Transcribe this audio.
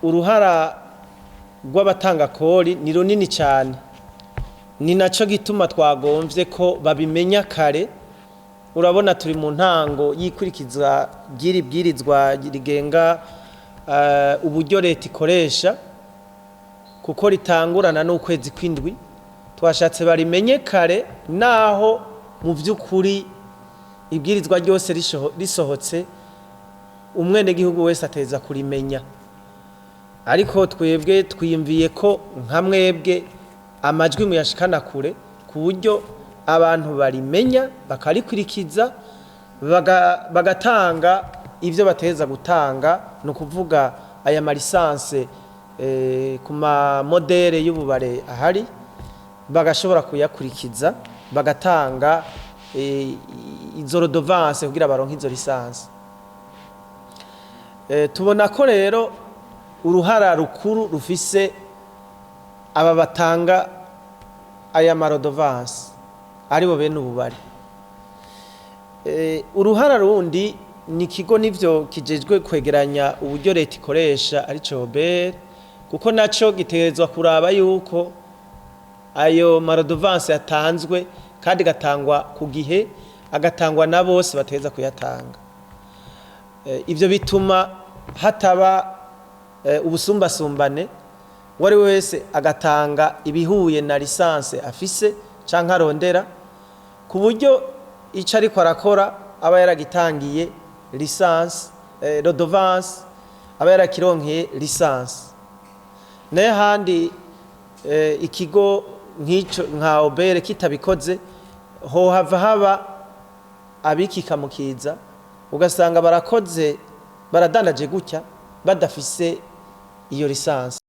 uruhara rw'abatanga kori ni runini cyane, ni nacyo gituma twagomvye ko babimenya kare. Urabona turi mu ntango y'ikurikizwa bwirizwa rigenga uburyo leta ikoresha, kuko ritangurana n'ukwezi kw'indwi. Twashatse barimenye kare, naho mu by'ukuri ibwirizwa ryose risohotse umwenegihugu wese ateza kurimenya. Ariko twebwe twiyumviye ko nka mwebwe amajwi muyashikana kure, ku buryo abantu barimenya bakarikurikiza, bagatanga ibyo bateza gutanga, no kuvuga aya malisanse ku ma modere y'ububare ahari, bagashobora kuyakurikiza, bagatanga izo redevance kugira baronke izo lisanse. Tubona ko rero uruhara rukuru rufise aba batanga aya marodovance aribo bene ububare. Uruhara rundi ni ikigo nivyo kijejwe kwegeranya uburyo leta ikoresha ari COBER, kuko naco gitegerezwa kuraba yuko ayo marodovance yatanzwe kandi gatangwa ku gihe, agatangwa na bose bateza kuyatanga. Ivyo bituma hataba ubusumbasumbane, wari wese agatanga ibihuye na lisanse afise canke arondera, ku buryo ico ariko arakora aba yaragitangiye lisanse, redevance aba yarakironkeye lisanse. Naye handi ikigo nk'ico nka OBR kitabikoze, hohava haba abikikamukiza, ugasanga barakoze baradandaje gutya badafise iyo lisanse.